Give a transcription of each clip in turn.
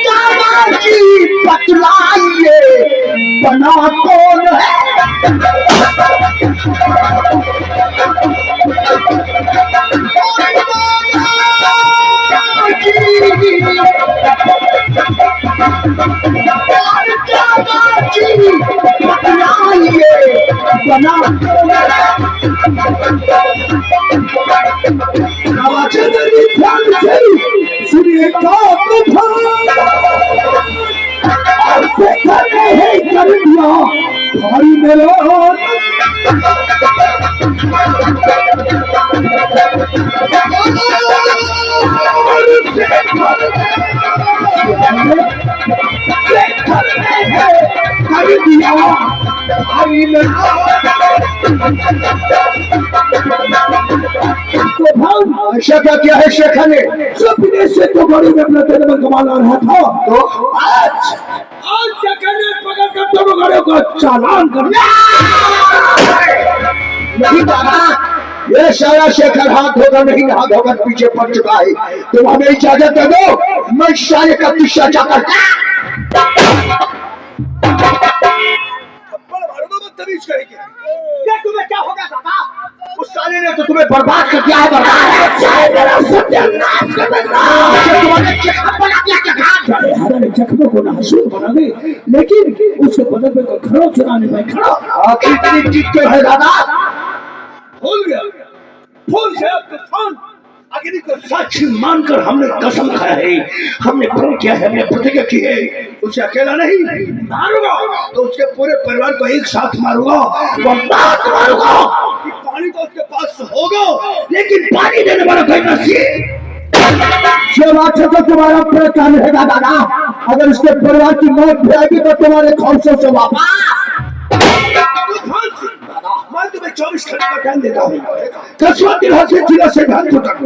दादाजी बतलाइए बना कौन है? दादाजी बतलाइए बना कौन है? ध्यान से सुनिए कर दिया भाई मेरा कर दिया भाई मेरा। शेखा क्या है? शेखा ने विदेश से तो बड़ी में अपना जन्म कमाना रहा था, तो आज शेखा ने पकड़ कर दोनों गाड़ियों का चालान कर दिया। नहीं दादा, ये सारा शेखर हाथ धोकर नहीं नहा धोकर पीछे पड़ चुका है। तुम हमें इजाजत दे दो, मैं सारे का किस्सा जाकर तुम्हें क्या हो गया दादा? उस साले ने तो तुम्हें बर्बाद कर दिया है। जख्मों को नासूर बना दे, लेकिन उसके बदल में खड़ो चुराने में खड़ा। आखिर इतनी जीत क्यों है दादा? भूल गया, भूल गया तूफान। अग्नि को साक्षी मानकर हमने कसम खाया है, हमने प्रण किया है, हमने प्रतिज्ञा की है। उसे अकेला नहीं मारूंगा तो उसके पूरे परिवार को एक साथ मारूंगा। मारूंगा कि पानी तो उसके पास होगा, लेकिन पानी देने वाला कोई नसीब। जो बात है तो तुम्हारा पूरा काम रहेगा दादा। अगर उसके परिवार की मौत भी आएगी तो तुम्हारे खौफों से वापस। मैं तुम्हें 24 घंटे का टाइम देता हूँ। 10वां दिन से जिला से घर तक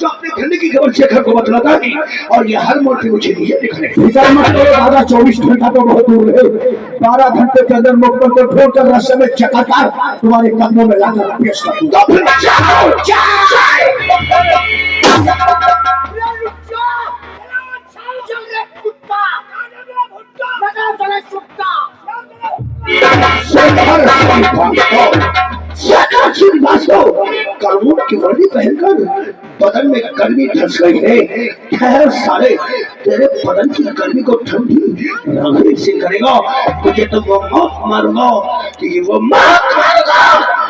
जो अपने घंटे की खबर शेखर को बतलाता है, और ये हर मोड़ पे मुझे नीचे दिखने मत करो दादा। 24 घंटा तो बहुत दूर है। 12 घंटे के अंदर मुखबर को ढूंढ कर रास्ते में चकाकार तुम्हारे कदमों में लाकर पेश कर दूंगा। कानून की वर्दी पहनकर बदन में गर्मी धस गई है। ठहर साले, तेरे बदन की गर्मी को ठंडी रगड़ी से करेगा। तुझे तो वो मौत मारूंगा कि वो मौत मारूंगा,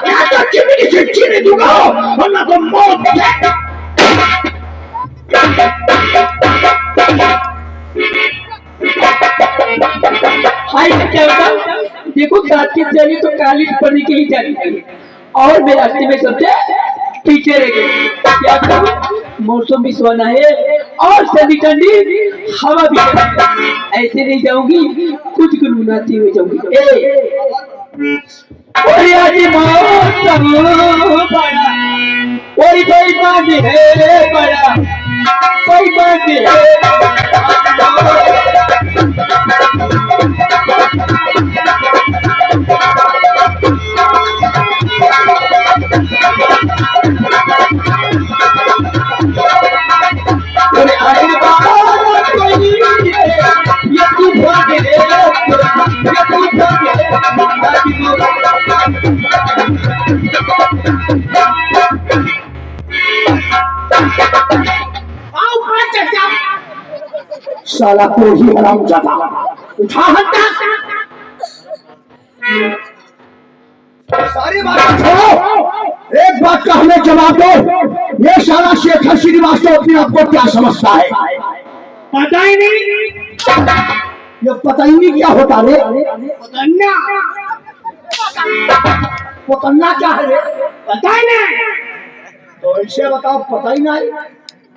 या तो जिंदगी से जीने दूंगा वरना तो मौत। हाय क्या देखो, रात की जानी तो काली पढ़ने के लिए जानी चाहिए, और मैं रास्ते में सबसे पीछे रह गई। क्या करूं? मौसम भी सुहाना है और ठंडी ठंडी हवा भी। ऐसे नहीं जाऊंगी, कुछ गुनगुनाती हुई जाऊंगी। आज मौसम बड़ा, कोई बात है बड़ा, कोई बात है। साला को ही हराम जाता उठा हटा। सारी बात छोड़ो, एक बात का हमें जवाब दो। ये साला शेखर श्रीवास्तव अपने आप को क्या समझता है? पता ही नहीं। ये पता ही नहीं क्या होता रे? पतन्ना। पतन्ना क्या है रे? पता ही नहीं। तो ऐसे बताओ, पता ही नहीं।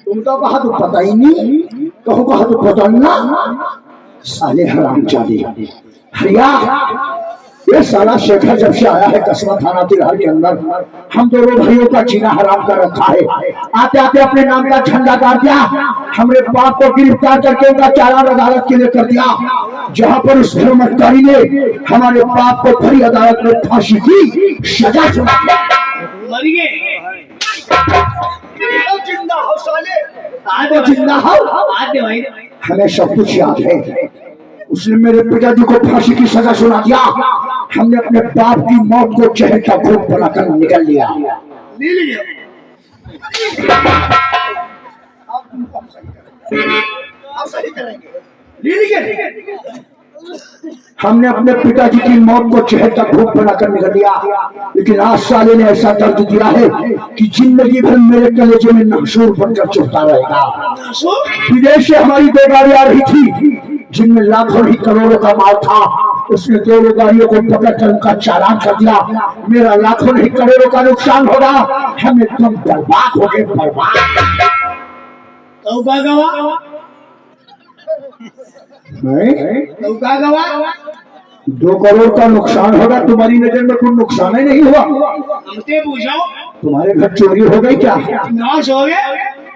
तुम तो कहा तो पता ही नहीं, कहो कहा तो पतन्ना। साले हरामजादे हरिया। ये साला शेखर जब से आया है कस्बा थाना तिरहर के अंदर, हम दोनों भाइयों का जीना हराम कर रखा है। आते आते अपने नाम का झंडा गाड़ दिया, हमरे बाप को गिरफ्तार करके उनका चालान अदालत के लिए कर दिया, जहां पर उस धर्माधिकारी ने हमारे बाप को भरी अदालत में फांसी की सजा सुना। जिंदा हो साले, जिंदा हो। हमें सब कुछ याद है। उसने मेरे पिताजी को फांसी की सजा सुना दिया। हमने अपने बाप की मौत को जहर का घूंट बनाकर निकल लिया। ले लिया। आप सही करेंगे। ले लिया। हमने अपने पिताजी की मौत को जहर का घूंट बनाकर निकल लिया, लेकिन आज साले ने ऐसा दर्द दिया है कि जिंदगी भर मेरे कलेजे में नासूर बनकर चुभता रहेगा। विदेश से हमारी दो गाड़ियां आ रही थी जिनमें लाखों ही करोड़ों का माल था। उसने दोनों गाड़ियों को पकड़कर उनका चालान कर दिया। मेरा लाखों ही करोड़ों का नुकसान होगा। हम एकदम बर्बाद हो गए, बर्बाद। नहीं, 2 करोड़ का नुकसान होगा। तुम्हारी नजर में कोई नुकसान ही नहीं हुआ। हमसे पूछो, तुम्हारे घर चोरी हो गई क्या? नाश हो गए।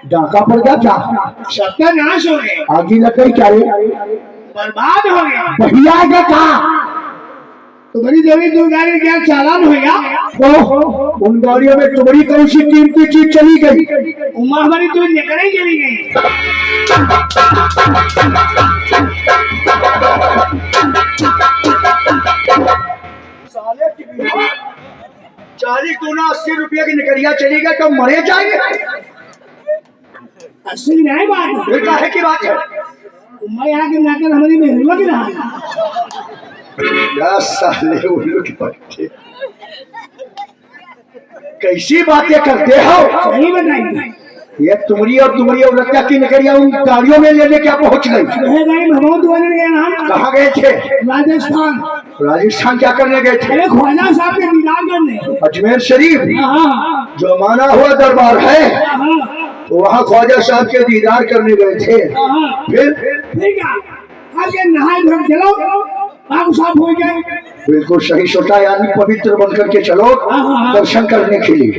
डाका पड़ गया क्या? सबका नाश हो गए। आगे लग गई क्या? बर्बाद हो गया। भैया क्या कहा? तुम्हारी जमीन 2 गाड़ी क्या चालान हो गया? उन गाड़ियों में तुम्हारी कौन सी कीमती चीज चली गई? उमा हमारी तो निकल ही चली गई। साले की 40 दूना 80 रुपये की निकलिया चली गई तो मरे जाएंगे। 80 नहीं बात है, काहे की बात है? उम्मा यहाँ के नाकर हमारी मेहरुआ की रहा। साले उल्लू के बच्चे कैसी बातें करते हो? सही बताइए। ये तुम्हारी और रत्या की निकलिया उन गाड़ियों में लेने क्या पहुंच गई? कहाँ गए थे? राजस्थान। राजस्थान क्या करने गए थे? ख्वाजा साहब के दीदार करने। अजमेर शरीफ जो माना हुआ दरबार है, तो वहाँ ख्वाजा साहब के दीदार करने गए थे। फिर क्या? नहाए धोए चलो, आग साफ हो गए। बिल्कुल सही सोचा, यानी पवित्र बन करके चलो दर्शन करने के लिए।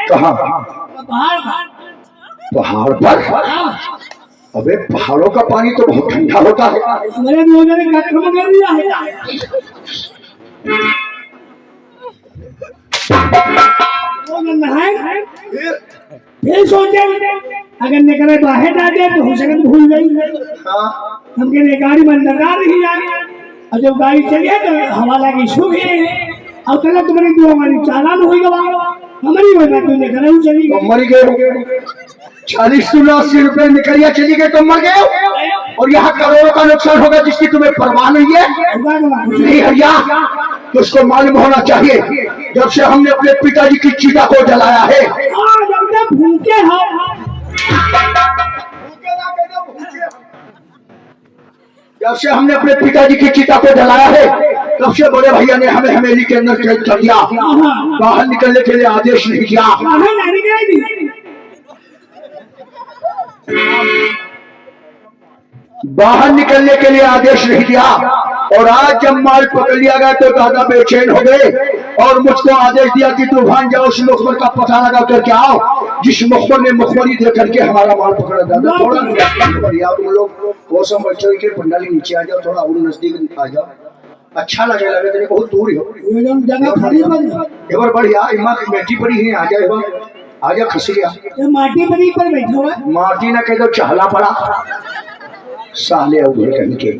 कहाँ? पहाड़ पर। अबे पहाड़ों का पानी तो बहुत ठंडा होता है। फिर सोचे अगर निकले बाहर डाले तो हो सके भूल गई। हम कहने गाड़ी में लगा रही जाए, और जब गाड़ी चली तो हवाला की सूख है और कल तुम्हारी 2 हमारी चालान हुई हमारी वजह तो निकल चली गई। मर गए। 40 से 80 रुपए निकलिया चली गई तो मर गए। और यहाँ करोड़ों का नुकसान होगा जिसकी तुम्हें परवाह नहीं है। नहीं भैया, तो उसको मालूम होना चाहिए जब से हमने अपने पिताजी की चिता को जलाया है। भूखे जब से हमने अपने पिताजी की चिता को जलाया है, तब से बड़े भैया ने हमें हवेली के अंदर कैद कर दिया। बाहर निकलने के लिए आदेश नहीं किया। बाहर निकलने के लिए आदेश नहीं दिया। और आज जब माल पकड़ लिया गया तो दादा बेचैन हो गए और मुझको आदेश दिया कि तूफान जाओ उस मुखबर का पता लगा करके आओ जिस मुखबर ने मुखबरी दे करके हमारा माल पकड़ा। दादा थोड़ा तुम लोग मौसम बच्चों के पंडाली नीचे आ जाओ, थोड़ा और नजदीक आ जाओ, अच्छा लगे तेरे बहुत दूर ही हो। एक बार बढ़िया इमा की बेटी पड़ी है, आ जाए आजा खसिया माटी पड़ी पर बैठा हुआ। माटी ना कह दो चहला पड़ा साले उधर कहीं के।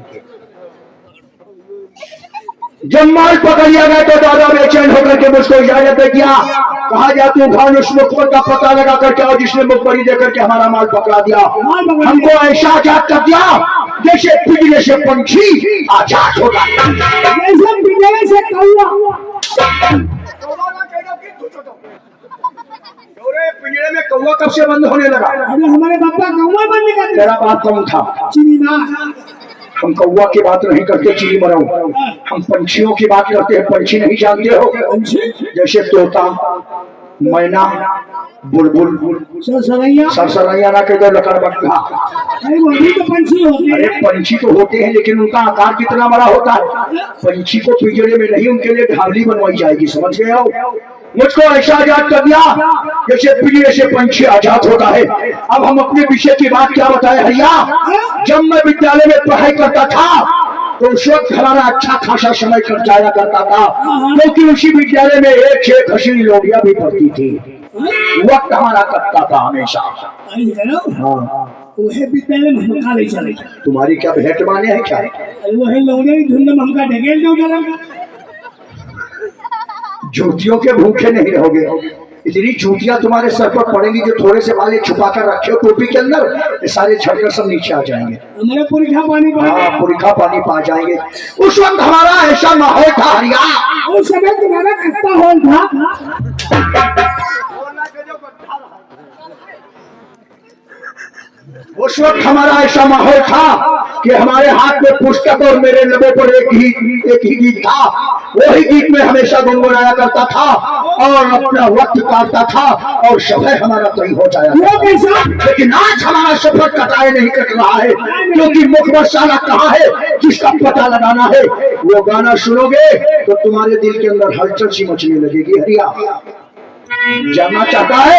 जब माल पकड़ लिया गया तो दादा बेचैन होकर के मुझको इजाजत दे दिया। कहा जा तूफान उस मुखबर का पता लगा करके आओ जिसने मुखबरी देकर के हमारा माल पकड़ा दिया। हमको ऐसा आजाद कर दिया जैसे पिंजरे से पंछी आजाद होगा। जैसे पिंजरे से कौवा। पिंजरे में कौवा कब से बंद होने लगा? हमारे पापा कौवा बंद कर। तेरा बाप कौन था? चीनी। हम कौवा की बात नहीं करते चिड़ी बनाओ, हम पंछियों की बात करते हैं। पंछी नहीं जानते हो? जैसे तोता, मैना, बुलबुल, सरसरैया ना कह दो लकड़बग्घा। तो पंछी होते हैं। अरे पंछी तो होते हैं लेकिन उनका आकार कितना बड़ा होता है। पंछी को पिंजरे में नहीं, उनके लिए ढाबली बनवाई जाएगी, समझ गए हो? मुझको ऐसा आजाद कर दिया जैसे पिंजरे से पंछी आजाद होता है। अब हम अपने विषय की बात क्या बताए भैया। जब मैं विद्यालय में पढ़ाई करता था तो उस वक्त हमारा अच्छा खासा समय कट जाया करता था, क्योंकि उसी विद्यालय में 1 हसीन लोबियां भी पढ़ती थी। वक्त हमारा कटता था हमेशा। हाँ वह विद्यालय में हम काले चले तुम्हारी क्या भेंट माने है क्या? वह लौड़े धुंध में हमका ढकेल दो जरा जूतियों के भूखे नहीं रहोगे। इतनी जूतियां तुम्हारे सर पर पड़ेंगी जो थोड़े से वाले छुपा कर रखे हो टोपी के अंदर, ये सारे झटकर सब नीचे आ जाएंगे। हमारा पुरखा पानी हाँ, पुरखा पानी पा जाएंगे। उस वक्त हमारा ऐसा माहौल था हरिया, उस समय तुम्हारा कितना हॉल था। उस वक्त हमारा ऐसा माहौल था कि हमारे हाथ में पुस्तक और मेरे लबों पर एक ही गीत था। वही गीत में हमेशा गुनगुनाया करता था और अपना वक्त काटता था और सफर हमारा तय हो जाया। लेकिन आज हमारा सफर कटाए नहीं कट रहा है, क्योंकि मुखबरसाना कहाँ है जिसका पता लगाना है। वो गाना सुनोगे तो तुम्हारे दिल के अंदर हलचल सी मचने लगेगी। हरिया जानना चाहता है?